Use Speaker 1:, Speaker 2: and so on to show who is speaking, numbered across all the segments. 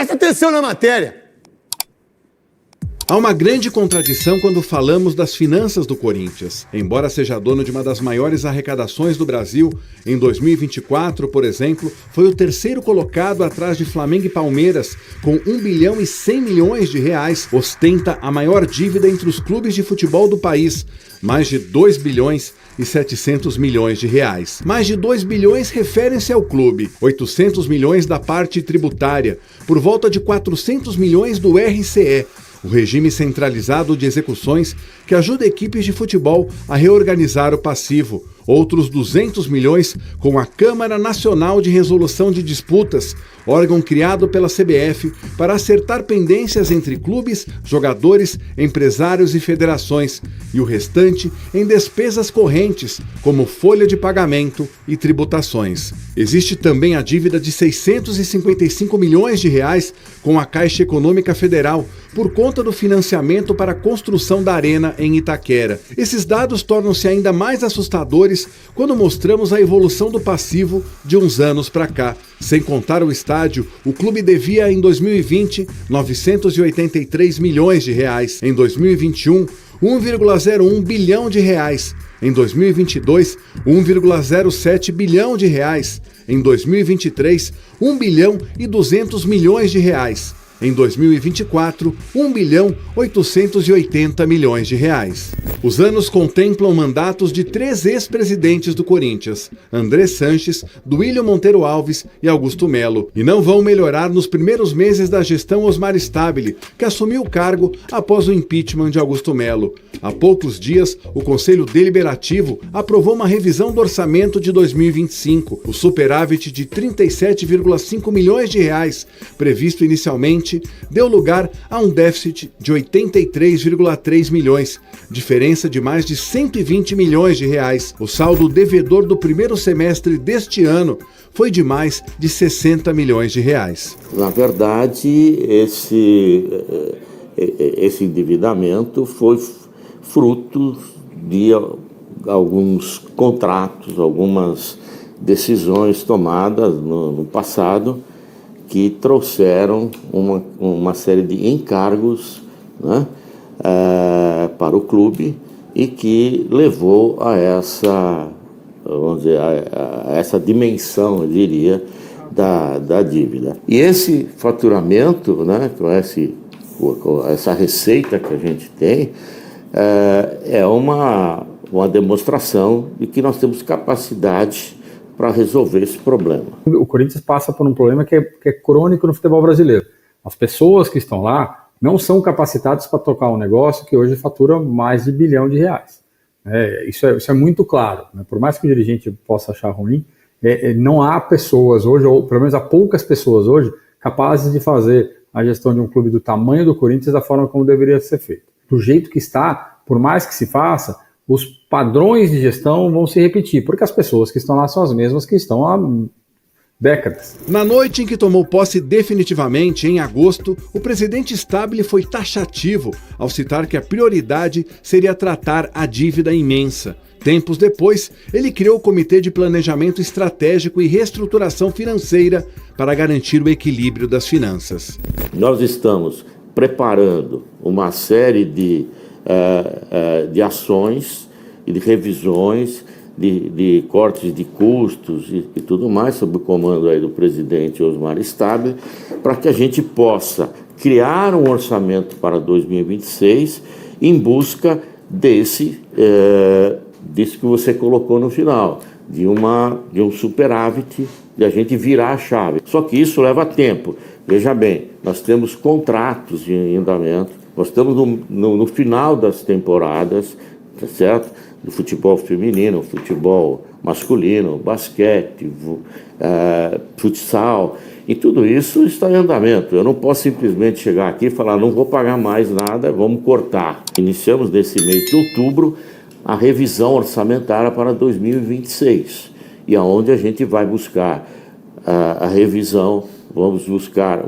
Speaker 1: Presta atenção na matéria.
Speaker 2: Há uma grande contradição quando falamos das finanças do Corinthians. Embora seja dono de uma das maiores arrecadações do Brasil, em 2024, por exemplo, foi o terceiro colocado atrás de Flamengo e Palmeiras, com 1 bilhão e 100 milhões de reais, ostenta a maior dívida entre os clubes de futebol do país, mais de 2 bilhões e 700 milhões de reais. Mais de 2 bilhões referem-se ao clube, 800 milhões da parte tributária, por volta de 400 milhões do RCE, o regime centralizado de execuções que ajuda equipes de futebol a reorganizar o passivo. Outros 200 milhões com a Câmara Nacional de Resolução de Disputas, órgão criado pela CBF para acertar pendências entre clubes, jogadores, empresários e federações, e o restante em despesas correntes, como folha de pagamento e tributações. Existe também a dívida de 655 milhões de reais com a Caixa Econômica Federal, por conta do financiamento para a construção da arena em Itaquera. Esses dados tornam-se ainda mais assustadores quando mostramos a evolução do passivo de uns anos para cá. Sem contar o estádio, o clube devia em 2020 983 milhões de reais. Em 2021, 1,01 bilhão de reais. Em 2022, 1,07 bilhão de reais. Em 2023, 1 bilhão e 200 milhões de reais. Em 2024, 1 bilhão 880 milhões de reais. Os anos contemplam mandatos de 3 ex-presidentes do Corinthians, André Sanches, Duílio Monteiro Alves e Augusto Melo, e não vão melhorar nos primeiros meses da gestão Osmar Stabile, que assumiu o cargo após o impeachment de Augusto Melo. Há poucos dias, o Conselho Deliberativo aprovou uma revisão do orçamento de 2025. O superávit de 37,5 milhões de reais, previsto inicialmente, deu lugar a um déficit de 83,3 milhões, diferença de mais de 120 milhões de reais. O saldo devedor do primeiro semestre deste ano foi de mais de 60 milhões de reais.
Speaker 3: Na verdade, esse endividamento foi fruto de alguns contratos, algumas decisões tomadas no passado, que trouxeram uma série de encargos, né, para o clube, e que levou a essa, vamos dizer, a essa dimensão, eu diria, da dívida. E esse faturamento, né, com essa receita que a gente tem, é uma demonstração de que nós temos capacidade para resolver esse problema.
Speaker 4: O Corinthians passa por um problema que é crônico no futebol brasileiro. As pessoas que estão lá não são capacitadas para tocar um negócio que hoje fatura mais de 1 bilhão de reais. Isso é muito claro, né? Por mais que o dirigente possa achar ruim, não há pessoas hoje, ou pelo menos há poucas pessoas hoje, capazes de fazer a gestão de um clube do tamanho do Corinthians da forma como deveria ser feito. Do jeito que está, por mais que se faça, os padrões de gestão vão se repetir, porque as pessoas que estão lá são as mesmas que estão há décadas.
Speaker 2: Na noite em que tomou posse definitivamente, em agosto, o presidente Stabile foi taxativo ao citar que a prioridade seria tratar a dívida imensa. Tempos depois, ele criou o Comitê de Planejamento Estratégico e Reestruturação Financeira para garantir o equilíbrio das finanças.
Speaker 3: Nós estamos preparando uma série de ações e de revisões, de cortes de custos e tudo mais, sob o comando aí do presidente Osmar Stabile, para que a gente possa criar um orçamento para 2026 em busca disso que você colocou no final, de um superávit, de a gente virar a chave. Só que isso leva tempo. Veja bem, nós temos contratos de andamento, nós estamos no final das temporadas, tá certo? Do futebol feminino, futebol masculino, basquete, futsal, e tudo isso está em andamento. Eu não posso simplesmente chegar aqui e falar, não vou pagar mais nada, vamos cortar. Iniciamos nesse mês de outubro a revisão orçamentária para 2026, e aonde a gente vai buscar a revisão, vamos buscar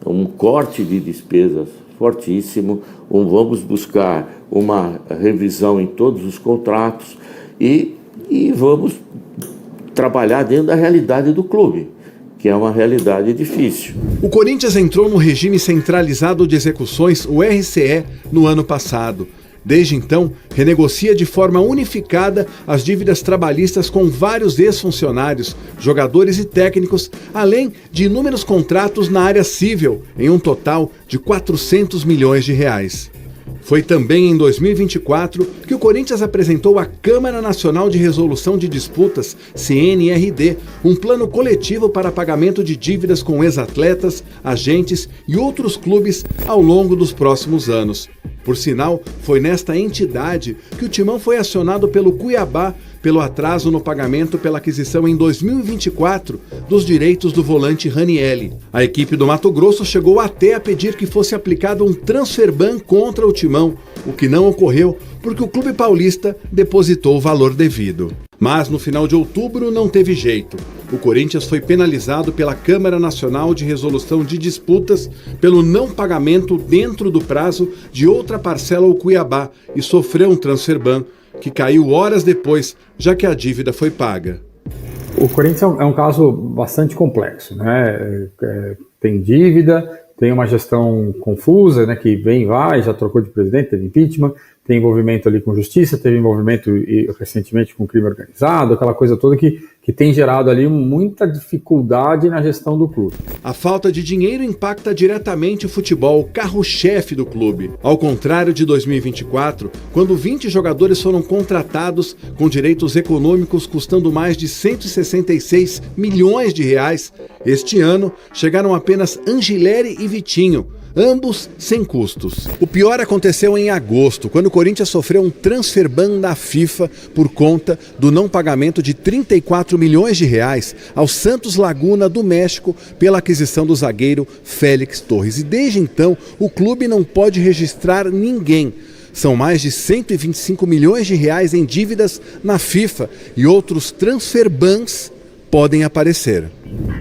Speaker 3: um corte de despesas fortíssimo, vamos buscar uma revisão em todos os contratos e vamos trabalhar dentro da realidade do clube. que é uma realidade difícil.
Speaker 2: O Corinthians entrou no regime centralizado de execuções, o RCE, no ano passado. Desde então, renegocia de forma unificada as dívidas trabalhistas com vários ex-funcionários, jogadores e técnicos, além de inúmeros contratos na área civil, em um total de 400 milhões de reais. Foi também em 2024 que o Corinthians apresentou à Câmara Nacional de Resolução de Disputas, CNRD, um plano coletivo para pagamento de dívidas com ex-atletas, agentes e outros clubes ao longo dos próximos anos. Por sinal, foi nesta entidade que o Timão foi acionado pelo Cuiabá pelo atraso no pagamento pela aquisição em 2024 dos direitos do volante Ranielli. A equipe do Mato Grosso chegou até a pedir que fosse aplicado um transfer ban contra o Timão, o que não ocorreu porque o clube paulista depositou o valor devido. Mas no final de outubro não teve jeito. O Corinthians foi penalizado pela Câmara Nacional de Resolução de Disputas pelo não pagamento dentro do prazo de outra parcela ao Cuiabá e sofreu um transfer ban, que caiu horas depois, já que a dívida foi paga.
Speaker 4: O Corinthians é um caso bastante complexo, né? Tem dívida, tem uma gestão confusa, né? Que vem e vai, já trocou de presidente, teve impeachment, tem envolvimento ali com justiça, teve envolvimento recentemente com crime organizado, aquela coisa toda que tem gerado ali muita dificuldade na gestão do clube.
Speaker 2: A falta de dinheiro impacta diretamente o futebol, carro-chefe do clube. Ao contrário de 2024, quando 20 jogadores foram contratados com direitos econômicos custando mais de 166 milhões de reais, este ano chegaram apenas Angileri e Vitinho, ambos sem custos. O pior aconteceu em agosto, quando o Corinthians sofreu um transfer ban da FIFA por conta do não pagamento de 34 milhões de reais ao Santos Laguna do México pela aquisição do zagueiro Félix Torres. E desde então, o clube não pode registrar ninguém. São mais de 125 milhões de reais em dívidas na FIFA e outros transfer bans podem aparecer.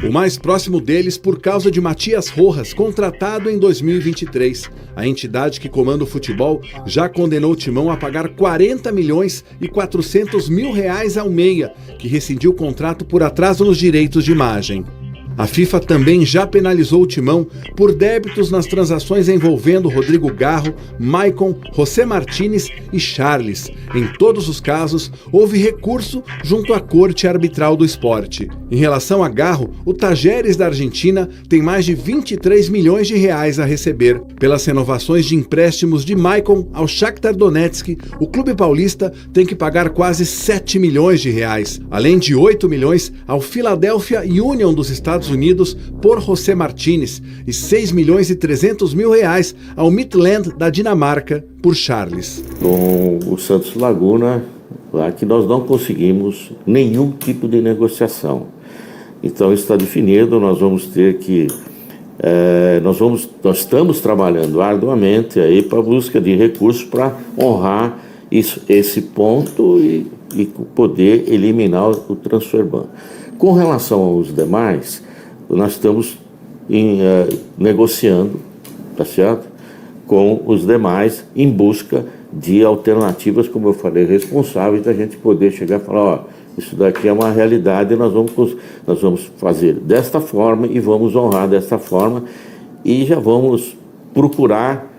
Speaker 2: O mais próximo deles por causa de Matias Rojas, contratado em 2023. A entidade que comanda o futebol já condenou o Timão a pagar 40 milhões e 400 mil reais ao Meia, que rescindiu o contrato por atraso nos direitos de imagem. A FIFA também já penalizou o Timão por débitos nas transações envolvendo Rodrigo Garro, Maicon, José Martínez e Charles. Em todos os casos, houve recurso junto à Corte Arbitral do Esporte. Em relação a Garro, o Tajeres da Argentina tem mais de 23 milhões de reais a receber. Pelas renovações de empréstimos de Maicon ao Shakhtar Donetsk, o clube paulista tem que pagar quase 7 milhões de reais, além de 8 milhões ao Philadelphia Union dos Estados Unidos por José Martínez e 6 milhões e 300 mil reais ao Midland da Dinamarca por Charles.
Speaker 3: Com o Santos Laguna, lá que nós não conseguimos nenhum tipo de negociação. Então está definido, nós vamos ter que nós estamos trabalhando arduamente aí para a busca de recursos para honrar esse ponto e poder eliminar o transfer ban. Com relação aos demais, nós estamos negociando, tá certo? Com os demais em busca de alternativas, como eu falei, responsáveis da gente poder chegar e falar, ó, isso daqui é uma realidade, nós vamos fazer desta forma e vamos honrar desta forma e já vamos procurar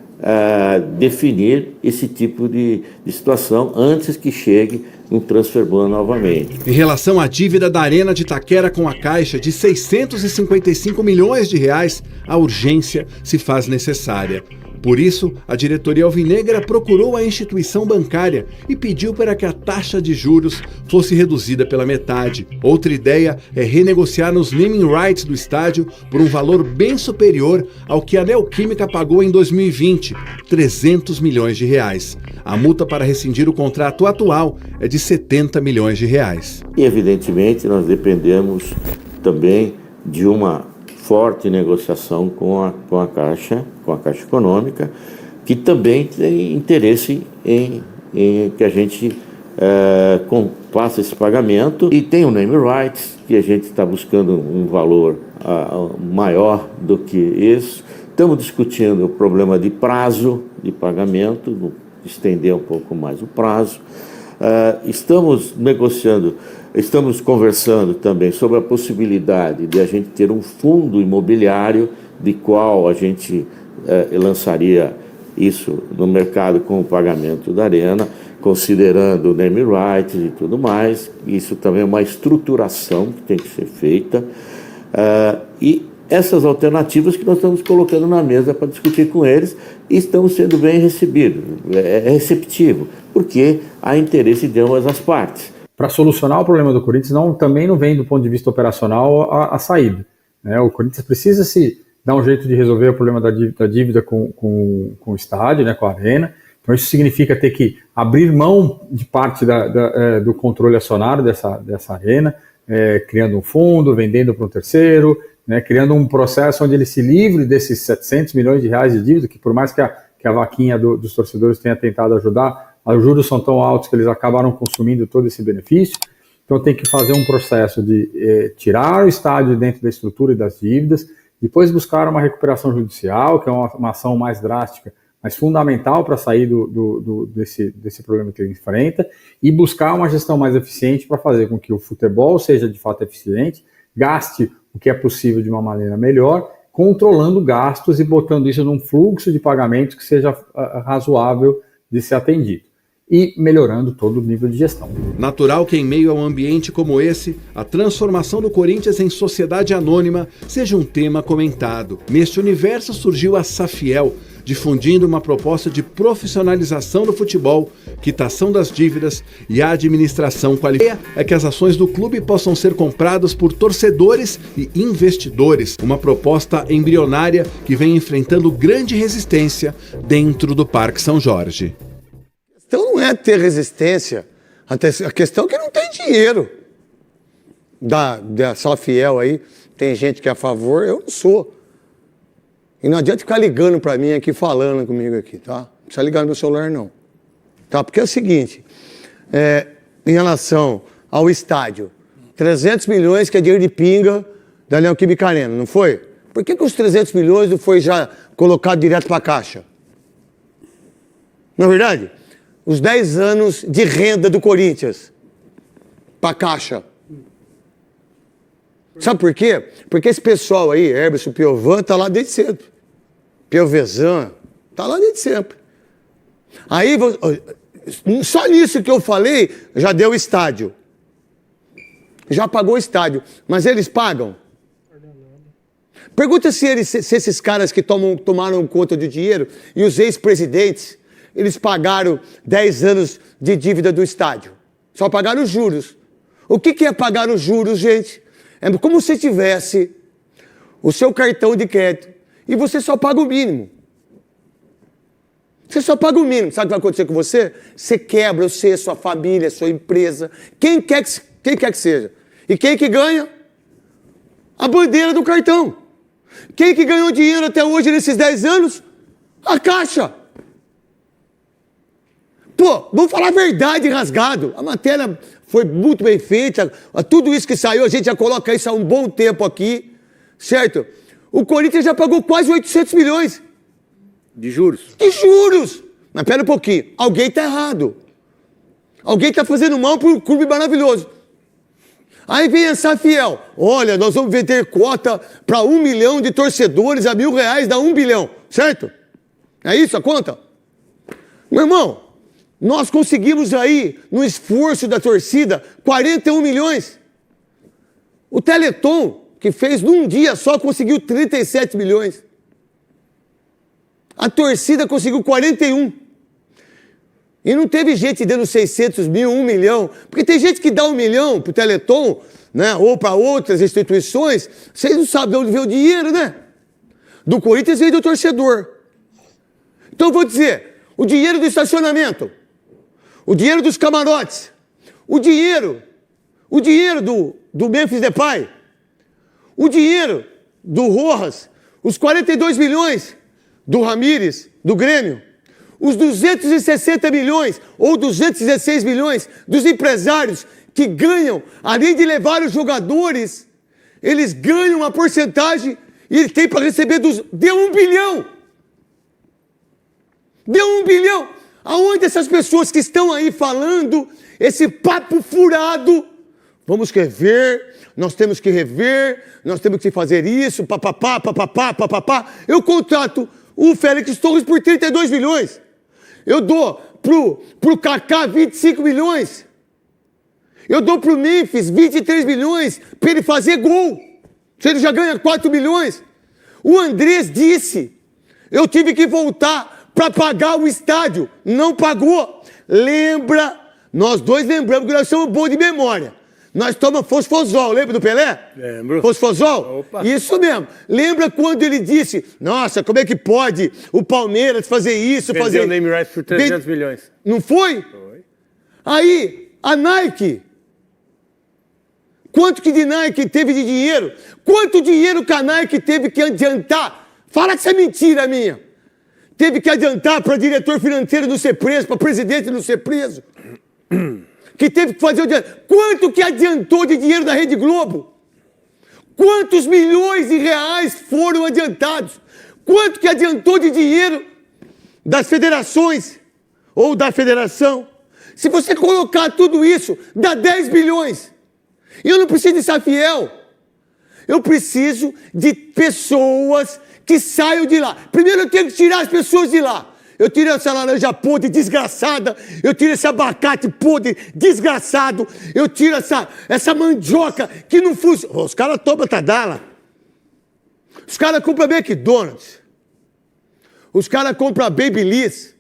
Speaker 3: definir esse tipo de situação antes que chegue um transfer ban novamente.
Speaker 2: Em relação à dívida da Arena de Itaquera com a Caixa de 655 milhões de reais, a urgência se faz necessária. Por isso, a diretoria alvinegra procurou a instituição bancária e pediu para que a taxa de juros fosse reduzida pela metade. Outra ideia é renegociar os naming rights do estádio por um valor bem superior ao que a Neoquímica pagou em 2020, 300 milhões de reais. A multa para rescindir o contrato atual é de 70 milhões de reais.
Speaker 3: E, evidentemente, nós dependemos também de uma forte negociação com a Caixa Econômica, que também tem interesse em que a gente faça esse pagamento, e tem o name rights, que a gente está buscando um valor maior do que isso. Estamos discutindo o problema de prazo de pagamento, estender um pouco mais o prazo. Estamos negociando Estamos conversando também sobre a possibilidade de a gente ter um fundo imobiliário, de qual a gente lançaria isso no mercado com o pagamento da Arena, considerando o name rights e tudo mais. Isso também é uma estruturação que tem que ser feita. E essas alternativas que nós estamos colocando na mesa para discutir com eles, e estão sendo bem recebidos, é receptivo, porque há interesse de ambas as partes.
Speaker 4: Para solucionar o problema do Corinthians, também não vem do ponto de vista operacional a saída, né? O Corinthians precisa se dar um jeito de resolver o problema da dívida com o estádio, né, com a Arena. Então isso significa ter que abrir mão de parte do controle acionário dessa Arena, criando um fundo, vendendo para um terceiro, né, criando um processo onde ele se livre desses 700 milhões de reais de dívida, que por mais que a vaquinha dos torcedores tenha tentado ajudar, os juros são tão altos que eles acabaram consumindo todo esse benefício. Então tem que fazer um processo de tirar o estádio dentro da estrutura e das dívidas, depois buscar uma recuperação judicial, que é uma ação mais drástica, mas fundamental para sair desse problema que ele enfrenta, e buscar uma gestão mais eficiente para fazer com que o futebol seja de fato eficiente, gaste o que é possível de uma maneira melhor, controlando gastos e botando isso num fluxo de pagamentos que seja razoável de ser atendido, e melhorando todo o nível de gestão.
Speaker 2: Natural que em meio a um ambiente como esse, a transformação do Corinthians em sociedade anônima seja um tema comentado. Neste universo surgiu a Safiel, difundindo uma proposta de profissionalização do futebol, quitação das dívidas e a administração qualificada. É que as ações do clube possam ser compradas por torcedores e investidores. Uma proposta embrionária que vem enfrentando grande resistência dentro do Parque São Jorge.
Speaker 1: Então não é ter resistência, a questão é que não tem dinheiro. Da Safiel aí, tem gente que é a favor, eu não sou. E não adianta ficar ligando para mim aqui, falando comigo aqui, tá? Não precisa ligar no meu celular não. Tá? Porque é o seguinte, em relação ao estádio, 300 milhões que é dinheiro de pinga da Neoquímica Arena, não foi? Por que os 300 milhões não foi já colocado direto para a Caixa? Não é verdade? Os 10 anos de renda do Corinthians para a Caixa. Sabe por quê? Porque esse pessoal aí, Herbson, Piovan, tá lá desde cedo. Piovesan, tá lá desde sempre. Aí, só nisso que eu falei, já deu estádio. Já pagou o estádio. Mas eles pagam? Pergunta se esses caras que tomaram conta do dinheiro e os ex-presidentes, eles pagaram 10 anos de dívida do estádio. Só pagaram os juros. O que é pagar os juros, gente? É como se tivesse o seu cartão de crédito e você só paga o mínimo. Você só paga o mínimo. Sabe o que vai acontecer com você? Você quebra você, sua família, sua empresa, quem quer que seja. E quem que ganha? A bandeira do cartão. Quem que ganhou dinheiro até hoje nesses 10 anos? A Caixa. Pô, vamos falar a verdade, rasgado. A matéria foi muito bem feita. Tudo isso que saiu, a gente já coloca isso há um bom tempo aqui, certo? O Corinthians já pagou quase 800 milhões.
Speaker 3: De juros?
Speaker 1: De juros! Mas pera um pouquinho, alguém está errado. Alguém está fazendo mal para um clube maravilhoso. Aí vem a Safiel. Olha, nós vamos vender cota para 1 milhão de torcedores a R$1.000 dá 1 bilhão, certo? É isso a conta? Meu irmão, nós conseguimos aí, no esforço da torcida, 41 milhões. O Teleton, que fez num dia só, conseguiu 37 milhões. A torcida conseguiu 41. E não teve gente dando 600 mil, 1 milhão. Porque tem gente que dá 1 milhão pro Teleton, né, ou para outras instituições, vocês não sabem de onde veio o dinheiro, né? Do Corinthians veio do torcedor. Então eu vou dizer, o dinheiro do estacionamento, o dinheiro dos camarotes, o dinheiro do Memphis Depay, o dinheiro do Rojas, os 42 milhões do Ramírez, do Grêmio, os 260 milhões ou 216 milhões dos empresários que ganham, além de levar os jogadores, eles ganham uma porcentagem e ele tem para receber deu 1 bilhão. Deu 1 bilhão. Aonde essas pessoas que estão aí falando esse papo furado vamos rever, nós temos que rever, nós temos que fazer isso, papapá, papapá, papapá. Eu contrato o Félix Torres por 32 milhões. Eu dou pro Kaká 25 milhões. Eu dou pro Memphis 23 milhões para ele fazer gol. Se ele já ganha 4 milhões. O Andrés disse, eu tive que voltar para pagar o estádio. Não pagou. Lembra, nós dois lembramos que nós somos bons de memória. Nós tomamos fosfosol, lembra do Pelé?
Speaker 5: Lembro.
Speaker 1: Fosfosol?
Speaker 5: Opa.
Speaker 1: Isso mesmo. Lembra quando ele disse, nossa, como é que pode o Palmeiras fazer isso,
Speaker 5: Vendeu
Speaker 1: fazer...
Speaker 5: o name rights por 300 milhões.
Speaker 1: Não foi?
Speaker 5: Foi.
Speaker 1: Aí, a Nike... Quanto que de Nike teve de dinheiro? Quanto dinheiro que a Nike teve que adiantar? Fala que isso é mentira minha. Teve que adiantar para diretor financeiro não ser preso, para presidente não ser preso. Que teve que fazer o dinheiro. Quanto que adiantou de dinheiro da Rede Globo? Quantos milhões de reais foram adiantados? Quanto que adiantou de dinheiro das federações ou da federação? Se você colocar tudo isso, dá 10 bilhões. E eu não preciso de Safiel. Eu preciso de pessoas que saiam de lá. Primeiro eu tenho que tirar as pessoas de lá. Eu tiro essa laranja podre, desgraçada. Eu tiro esse abacate podre, desgraçado. Eu tiro essa mandioca que não funciona. Os caras tomam Tadala. Os caras compram McDonald's. Os caras compram Babyliss.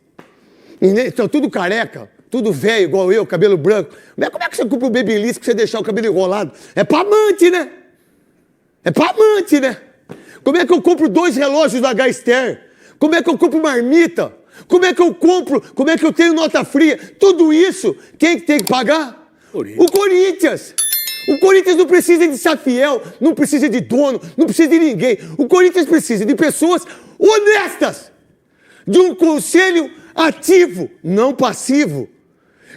Speaker 1: Estão tudo careca. Tudo velho, igual eu, cabelo branco. Como é que você compra um Babyliss que você deixar o cabelo enrolado? É pra amante, né? É pra amante, né? Como é que eu compro 2 relógios da H-Ster? Como é que eu compro marmita? Como é que eu compro? Como é que eu tenho nota fria? Tudo isso, quem tem que pagar? O Corinthians. O Corinthians não precisa de Safiel, não precisa de dono, não precisa de ninguém. O Corinthians precisa de pessoas honestas. De um conselho ativo, não passivo.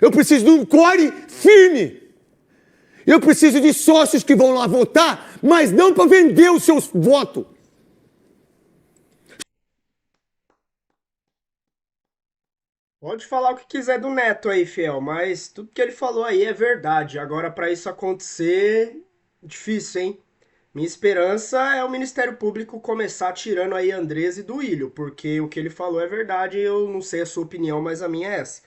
Speaker 1: Eu preciso de um core firme. Eu preciso de sócios que vão lá votar, mas não para vender os seus votos.
Speaker 6: Pode falar o que quiser do Neto aí, Fiel, mas tudo que ele falou aí é verdade. Agora, para isso acontecer, difícil, hein? Minha esperança é o Ministério Público começar tirando aí Andrés e Duílio, porque o que ele falou é verdade, eu não sei a sua opinião, mas a minha é essa.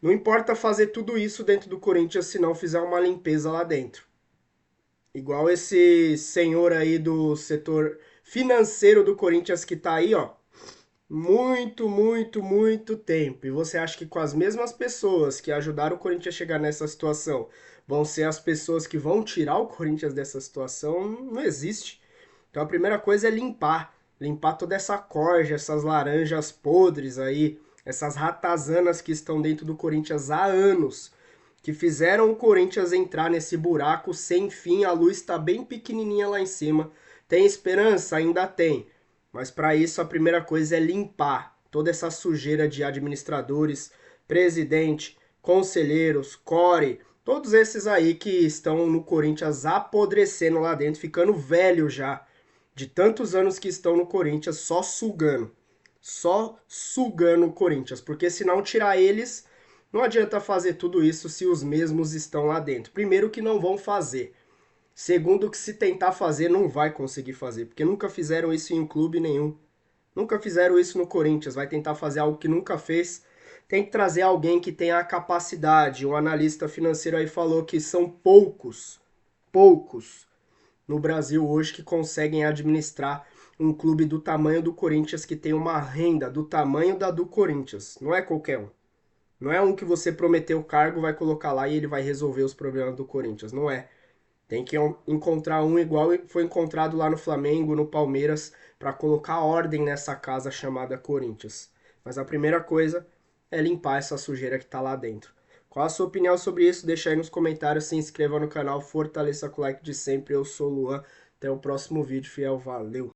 Speaker 6: Não importa fazer tudo isso dentro do Corinthians se não fizer uma limpeza lá dentro. Igual esse senhor aí do setor financeiro do Corinthians que tá aí, ó. Muito tempo. E você acha que com as mesmas pessoas que ajudaram o Corinthians a chegar nessa situação vão ser as pessoas que vão tirar o Corinthians dessa situação? Não existe. Então a primeira coisa é limpar. Limpar toda essa corja, essas laranjas podres aí, essas ratazanas que estão dentro do Corinthians há anos, que fizeram o Corinthians entrar nesse buraco sem fim. A luz está bem pequenininha lá em cima. Tem esperança? Ainda tem. Mas para isso a primeira coisa é limpar toda essa sujeira de administradores, presidente, conselheiros, core, todos esses aí que estão no Corinthians apodrecendo lá dentro, ficando velho já, de tantos anos que estão no Corinthians só sugando o Corinthians, porque se não tirar eles, não adianta fazer tudo isso se os mesmos estão lá dentro. Primeiro que não vão fazer. Segundo que se tentar fazer, não vai conseguir fazer, porque nunca fizeram isso em um clube nenhum. Nunca fizeram isso no Corinthians, vai tentar fazer algo que nunca fez. Tem que trazer alguém que tenha a capacidade. Um analista financeiro aí falou que são poucos no Brasil hoje que conseguem administrar um clube do tamanho do Corinthians, que tem uma renda do tamanho da do Corinthians. Não é qualquer um. Não é um que você prometeu o cargo, vai colocar lá e ele vai resolver os problemas do Corinthians. Não é. Tem que encontrar um igual foi encontrado lá no Flamengo, no Palmeiras, para colocar ordem nessa casa chamada Corinthians. Mas a primeira coisa é limpar essa sujeira que tá lá dentro. Qual a sua opinião sobre isso? Deixa aí nos comentários, se inscreva no canal, fortaleça com o like de sempre. Eu sou o Luan. Até o próximo vídeo, fiel. Valeu!